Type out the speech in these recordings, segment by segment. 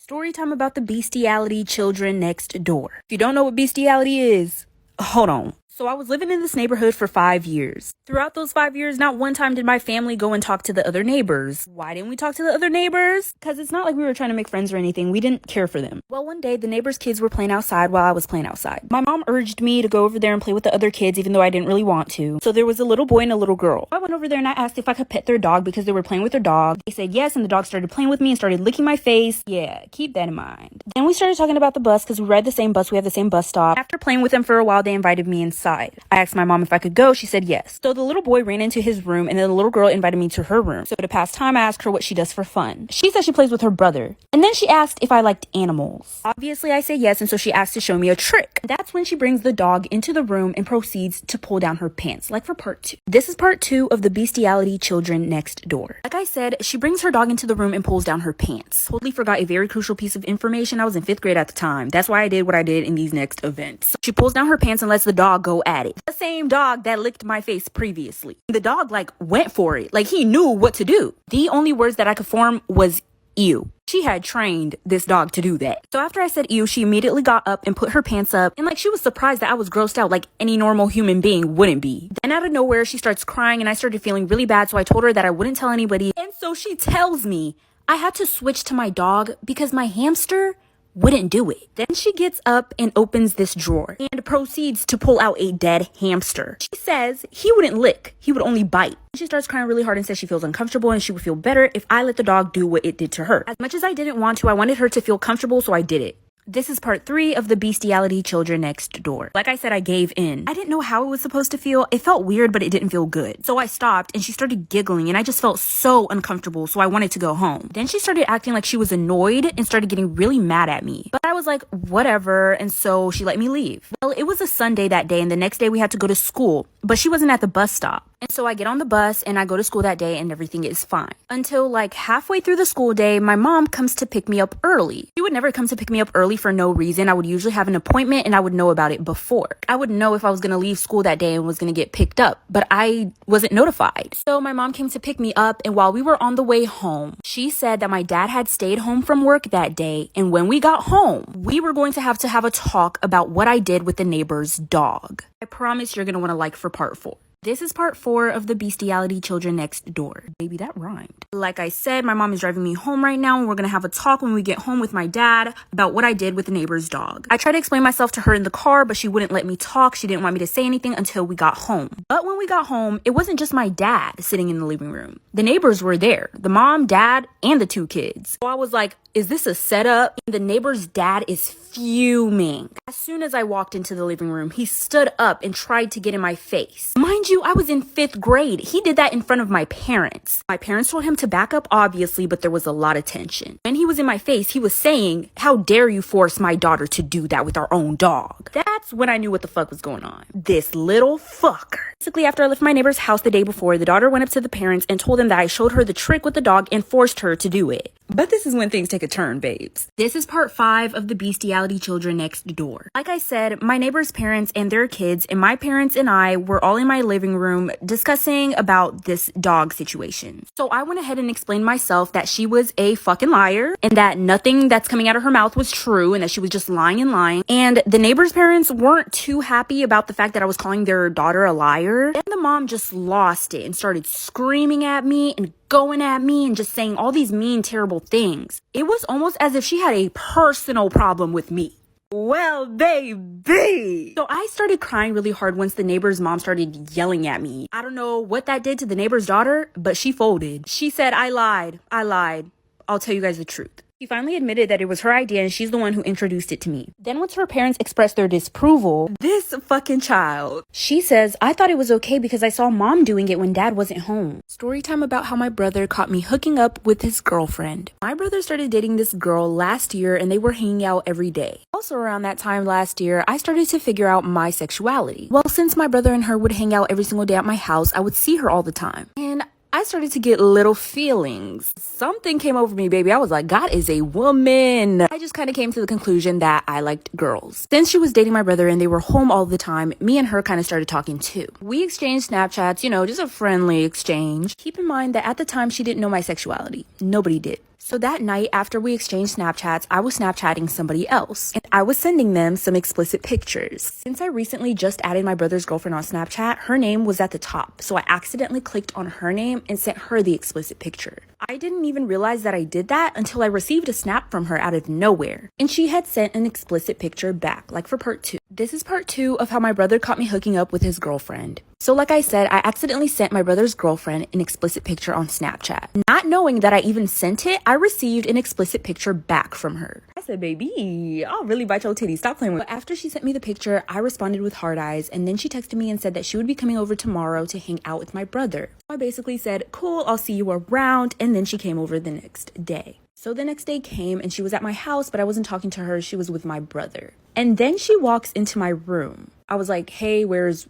Story time about the bestiality children next door. If you don't know what bestiality is, hold on. So I was living in this neighborhood for 5 years. Throughout those 5 years, not one time did my family go and talk to the other neighbors. Why didn't we talk to the other neighbors? Because it's not like we were trying to make friends or anything. We didn't care for them. Well, one day, the neighbors' kids were playing outside while I was playing outside. My mom urged me to go over there and play with the other kids, even though I didn't really want to. So there was a little boy and a little girl. I went over there and I asked if I could pet their dog because they were playing with their dog. They said yes, and the dog started playing with me and started licking my face. Yeah, keep that in mind. Then we started talking about the bus because we ride the same bus. We have the same bus stop. After playing with them for a while, they invited me inside. I asked my mom if I could go. She said yes. So the little boy ran into his room and then the little girl invited me to her room. So to pass time, I asked her what she does for fun. She said she plays with her brother. And then she asked if I liked animals. Obviously, I said yes, and so she asked to show me a trick. That's when she brings the dog into the room and proceeds to pull down her pants, like for part 2. This is part 2 of the bestiality children next door. Like I said, she brings her dog into the room and pulls down her pants. Totally forgot a very crucial piece of information. I was in 5th grade at the time. That's why I did what I did in these next events. So she pulls down her pants and lets the dog go at it. The same dog that licked my face previously. The dog went for it. He knew what to do. The only words that I could form was ew. She had trained this dog to do that. So after I said ew, she immediately got up and put her pants up, and she was surprised that I was grossed out like any normal human being wouldn't be. Then out of nowhere, she starts crying and I started feeling really bad, so I told her that I wouldn't tell anybody. And so she tells me I had to switch to my dog because my hamster wouldn't do it. Then she gets up and opens this drawer and proceeds to pull out a dead hamster. She says he wouldn't lick, he would only bite. She starts crying really hard and says she feels uncomfortable and she would feel better if I let the dog do what it did to her. As much as I didn't want to, I wanted her to feel comfortable, so I did it. This is part 3 of the bestiality children next door. Like I said, I gave in. I didn't know how it was supposed to feel. It felt weird, but it didn't feel good. So I stopped and she started giggling and I just felt so uncomfortable, so I wanted to go home. Then she started acting like she was annoyed and started getting really mad at me. But I was like, whatever, and so she let me leave. Well, it was a Sunday that day and the next day we had to go to school, but she wasn't at the bus stop. And so I get on the bus and I go to school that day and everything is fine. Until halfway through the school day, my mom comes to pick me up early. She would never come to pick me up early for no reason. I would usually have an appointment and I would know about it before. I would know if I was going to leave school that day and was going to get picked up, but I wasn't notified. So my mom came to pick me up, and while we were on the way home, she said that my dad had stayed home from work that day, and when we got home, we were going to have a talk about what I did with the neighbor's dog. I promise you're going to want to like for part 4. This is part 4 of the bestiality children next door. Baby, that rhymed. Like I said, my mom is driving me home right now and we're gonna have a talk when we get home with my dad about what I did with the neighbor's dog. I tried to explain myself to her in the car, but she wouldn't let me talk. She didn't want me to say anything until we got home. But when we got home, it wasn't just my dad sitting in the living room. The neighbors were there. The mom, dad, and the 2 kids. So I was like, is this a setup? And the neighbor's dad is fuming. As soon as I walked into the living room, he stood up and tried to get in my face. Mind you, I was in 5th grade. He did that in front of my parents. My parents told him to back up, obviously, but there was a lot of tension. When he was in my face, he was saying, how dare you force my daughter to do that with our own dog? That's when I knew what the fuck was going on. This little fucker. Basically, after I left my neighbor's house the day before, the daughter went up to the parents and told them that I showed her the trick with the dog and forced her to do it. But this is when things take a turn, babes. This is part 5 of the bestiality children next door. Like I said, my neighbor's parents and their kids and my parents and I were all in my living room discussing about this dog situation. So I went ahead and explained myself that she was a fucking liar and that nothing that's coming out of her mouth was true and that she was just lying and lying. And the neighbor's parents weren't too happy about the fact that I was calling their daughter a liar. And the mom just lost it and started screaming at me and going at me and just saying all these mean, terrible things. It was almost as if she had a personal problem with me. Well, baby. So I started crying really hard once the neighbor's mom started yelling at me. I don't know what that did to the neighbor's daughter, but she folded. She said, I lied. I'll tell you guys the truth. She finally admitted that it was her idea and she's the one who introduced it to me. Then once her parents expressed their disapproval, this fucking child, she says, I thought it was okay because I saw mom doing it when dad wasn't home. Story time about how my brother caught me hooking up with his girlfriend. My brother started dating this girl last year and they were hanging out every day. Also around that time last year, I started to figure out my sexuality. Well, since my brother and her would hang out every single day at my house, I would see her all the time. And I started to get little feelings. Something came over me, baby. I was like, God is a woman. I just kind of came to the conclusion that I liked girls. Since she was dating my brother and they were home all the time, me and her kind of started talking too. We exchanged Snapchats, just a friendly exchange. Keep in mind that at the time, she didn't know my sexuality. Nobody did. So that night after we exchanged Snapchats, I was Snapchatting somebody else and I was sending them some explicit pictures. Since I recently just added my brother's girlfriend on Snapchat, her name was at the top. So I accidentally clicked on her name and sent her the explicit picture. I didn't even realize that I did that until I received a snap from her out of nowhere. And she had sent an explicit picture back, like for part 2. This is part 2 of how my brother caught me hooking up with his girlfriend. So like I said, I accidentally sent my brother's girlfriend an explicit picture on Snapchat. Not knowing that I even sent it, I received an explicit picture back from her. I said, baby, I'll really bite your titties. Stop playing with me. But after she sent me the picture, I responded with hard eyes, and then she texted me and said that she would be coming over tomorrow to hang out with my brother. I basically said, cool, I'll see you around, and then she came over the next day. So the next day came and she was at my house, but I wasn't talking to her. She was with my brother. And then she walks into my room. I was like, hey, where's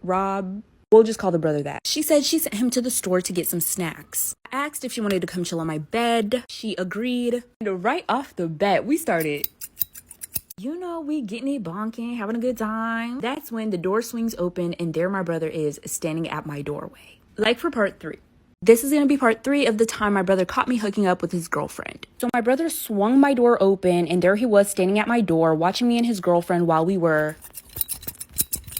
Rob? We'll just call the brother that. She said she sent him to the store to get some snacks. I asked if she wanted to come chill on my bed. She agreed. And right off the bat, we started, we getting it bonking, having a good time. That's when the door swings open and there my brother is standing at my doorway. Like for part 3. This is going to be part 3 of the time my brother caught me hooking up with his girlfriend. So my brother swung my door open and there he was standing at my door watching me and his girlfriend while we were...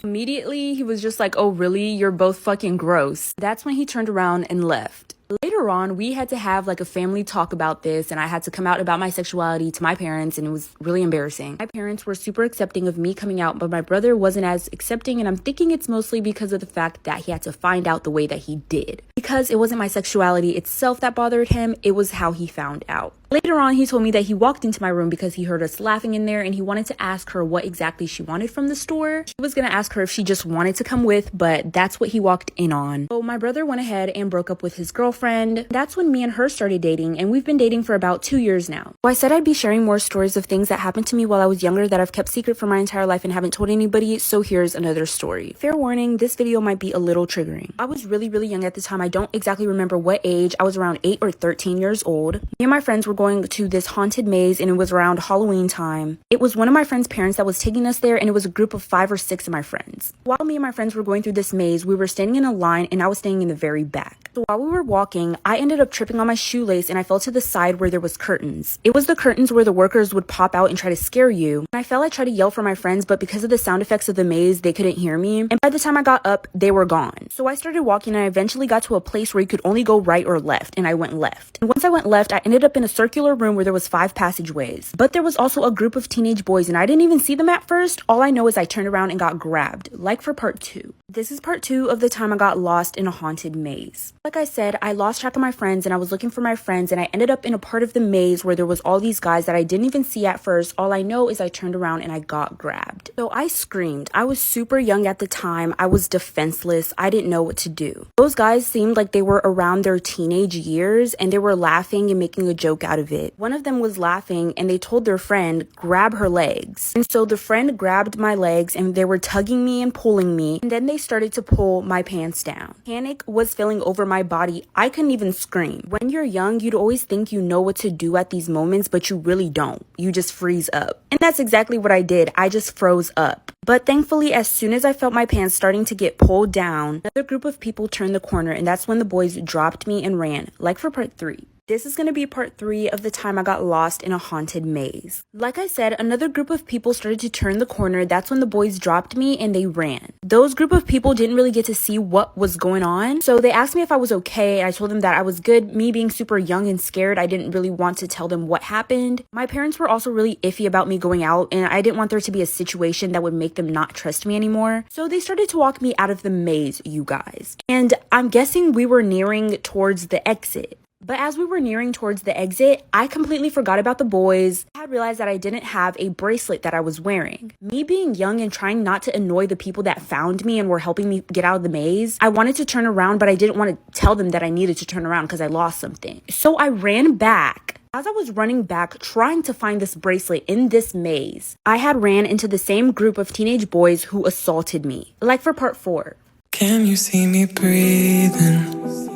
Immediately, he was just like, oh, really? You're both fucking gross. That's when he turned around and left. Later on, we had to have like a family talk about this and I had to come out about my sexuality to my parents and it was really embarrassing. My parents were super accepting of me coming out, but my brother wasn't as accepting and I'm thinking it's mostly because of the fact that he had to find out the way that he did. Because it wasn't my sexuality itself that bothered him, it was how he found out. Later on, he told me that he walked into my room because he heard us laughing in there and he wanted to ask her what exactly she wanted from the store. He was gonna ask her if she just wanted to come with, but that's what he walked in on. So my brother went ahead and broke up with his girlfriend. That's when me and her started dating and we've been dating for about 2 years now. So I said I'd be sharing more stories of things that happened to me while I was younger that I've kept secret for my entire life and haven't told anybody, so here's another story. Fair warning, this video might be a little triggering. I was really young at the time. I don't exactly remember what age. I was around 8 or 13 years old. Me and my friends were going to this haunted maze and it was around Halloween time. It was one of my friend's parents that was taking us there and it was a group of 5 or 6 of my friends. While me and my friends were going through this maze, we were standing in a line and I was standing in the very back. So while we were walking, I ended up tripping on my shoelace and I fell to the side where there was curtains. It was the curtains where the workers would pop out and try to scare you. When I fell, I tried to yell for my friends, but because of the sound effects of the maze, they couldn't hear me. And by the time I got up, they were gone. So I started walking and I eventually got to a place where you could only go right or left, and I went left. And once I went left, I ended up in a circular room where there was 5 passageways. But there was also a group of teenage boys and I didn't even see them at first. All I know is I turned around and got grabbed, like for part 2. This is part 2 of the time I got lost in a haunted maze. Like I said, I lost track of my friends and I was looking for my friends and I ended up in a part of the maze where there was all these guys that I didn't even see at first. All I know is I turned around and I got grabbed. So I screamed. I was super young at the time. I was defenseless. I didn't know what to do. Those guys seemed like they were around their teenage years and they were laughing and making a joke out of it. One of them was laughing and they told their friend, grab her legs. And so the friend grabbed my legs and they were tugging me and pulling me, and then they started to pull my pants down. Panic was filling over my body. I couldn't even scream. When you're young, you'd always think you know what to do at these moments, but you really don't. You just freeze up. And that's exactly what I did. I just froze up. But thankfully, as soon as I felt my pants starting to get pulled down, another group of people turned the corner, and that's when the boys dropped me and ran, like for part 3. This is going to be part 3 of the time I got lost in a haunted maze. Like I said, another group of people started to turn the corner. That's when the boys dropped me and they ran. Those group of people didn't really get to see what was going on. So they asked me if I was okay. I told them that I was good. Me being super young and scared, I didn't really want to tell them what happened. My parents were also really iffy about me going out and I didn't want there to be a situation that would make them not trust me anymore. So they started to walk me out of the maze, you guys. And I'm guessing we were nearing towards the exit. But as we were nearing towards the exit, I completely forgot about the boys. I had realized that I didn't have a bracelet that I was wearing. Me being young and trying not to annoy the people that found me and were helping me get out of the maze, I wanted to turn around, but I didn't want to tell them that I needed to turn around because I lost something. So I ran back. As I was running back, trying to find this bracelet in this maze, I had ran into the same group of teenage boys who assaulted me. Like for part 4. Can you see me breathing?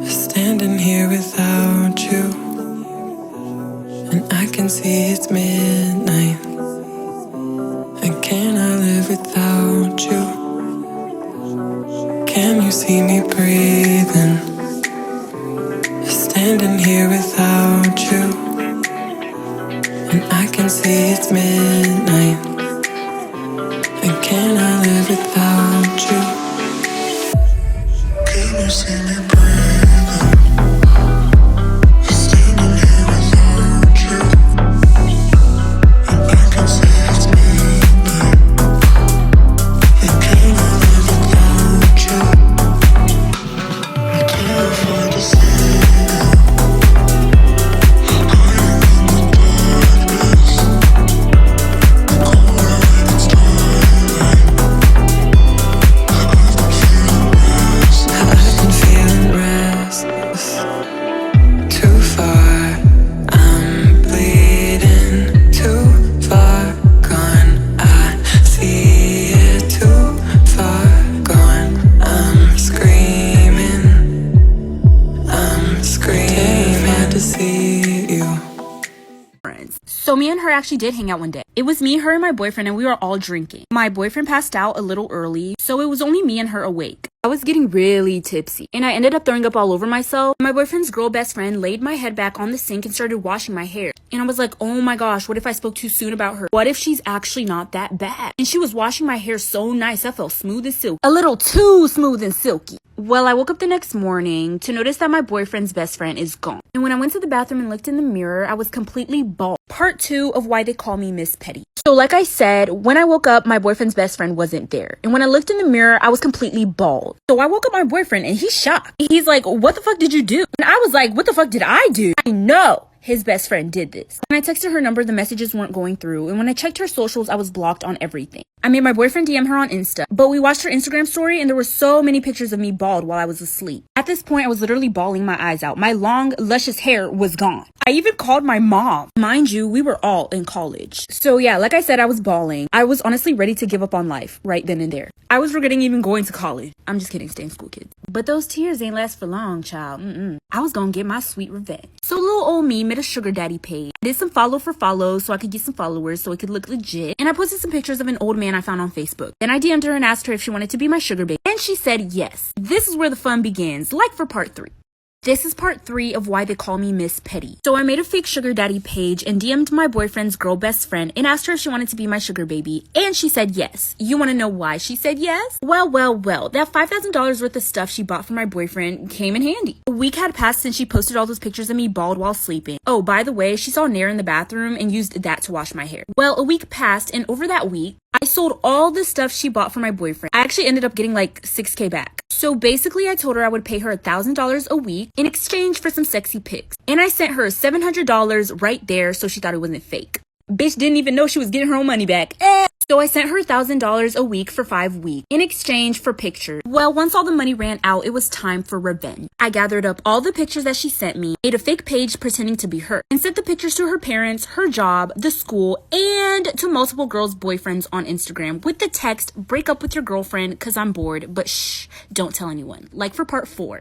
Standing here without you, and I can see it's midnight. And can I live without you? Can you see me breathing? standing here without you, and I can see it's midnight. And can I live without you? Can you see me breathing? Standing here without you, and I can see it's midnight. And can I live without you? I can't afford to see you. So me and her actually did hang out one day. It was me, her, and my boyfriend, and we were all drinking. My boyfriend passed out a little early, so it was only me and her awake. I was getting really tipsy, and I ended up throwing up all over myself. My boyfriend's girl best friend laid my head back on the sink and started washing my hair. And I was like, oh my gosh, what if I spoke too soon about her? What if she's actually not that bad? And she was washing my hair so nice, I felt smooth as silk. A little too smooth and silky. Well, I woke up the next morning to notice that my boyfriend's best friend is gone. And when I went to the bathroom and looked in the mirror, I was completely bald. Part 2 of why they call me Miss Petty. So like I said, when I woke up, my boyfriend's best friend wasn't there. And when I looked in the mirror, I was completely bald. So I woke up my boyfriend and he's shocked. He's like, what the fuck did you do? And I was like, what the fuck did I do? I know his best friend did this. When I texted her number, the messages weren't going through. And when I checked her socials, I was blocked on everything. I made my boyfriend DM her on Insta, but we watched her Instagram story and there were so many pictures of me bald while I was asleep. At this point, I was literally bawling my eyes out. My long, luscious hair was gone. I even called my mom. Mind you, we were all in college. So yeah, like I said, I was bawling. I was honestly ready to give up on life right then and there. I was regretting even going to college. I'm just kidding, stay in school, kids. But those tears ain't last for long, child. I was gonna get my sweet revenge. So little old me made a sugar daddy page. I did some follow for follows so I could get some followers so it could look legit. And I posted some pictures of an old man I found on Facebook. Then I DM'd her and asked her if she wanted to be my sugar baby. And she said yes. This is where the fun begins, like for part 3. This is part 3 of why they call me Miss Petty. So I made a fake sugar daddy page and DM'd my boyfriend's girl best friend and asked her if she wanted to be my sugar baby. And she said yes. You want to know why she said yes? Well, that $5,000 worth of stuff she bought for my boyfriend came in handy. A week had passed since she posted all those pictures of me bald while sleeping. Oh, by the way, she saw Nair in the bathroom and used that to wash my hair. Well, a week passed and over that week, I sold all the stuff she bought for my boyfriend. I actually ended up getting like $6K back. So basically, I told her I would pay her $1,000 a week in exchange for some sexy pics. And I sent her $700 right there so she thought it wasn't fake. Bitch didn't even know she was getting her own money back. So I sent her $1,000 a week for 5 weeks in exchange for pictures. Well, once all the money ran out, it was time for revenge. I gathered up all the pictures that she sent me, made a fake page pretending to be her, and sent the pictures to her parents, her job, the school, and to multiple girls' boyfriends on Instagram with the text, break up with your girlfriend cause I'm bored, but shh, don't tell anyone. Like for part 4.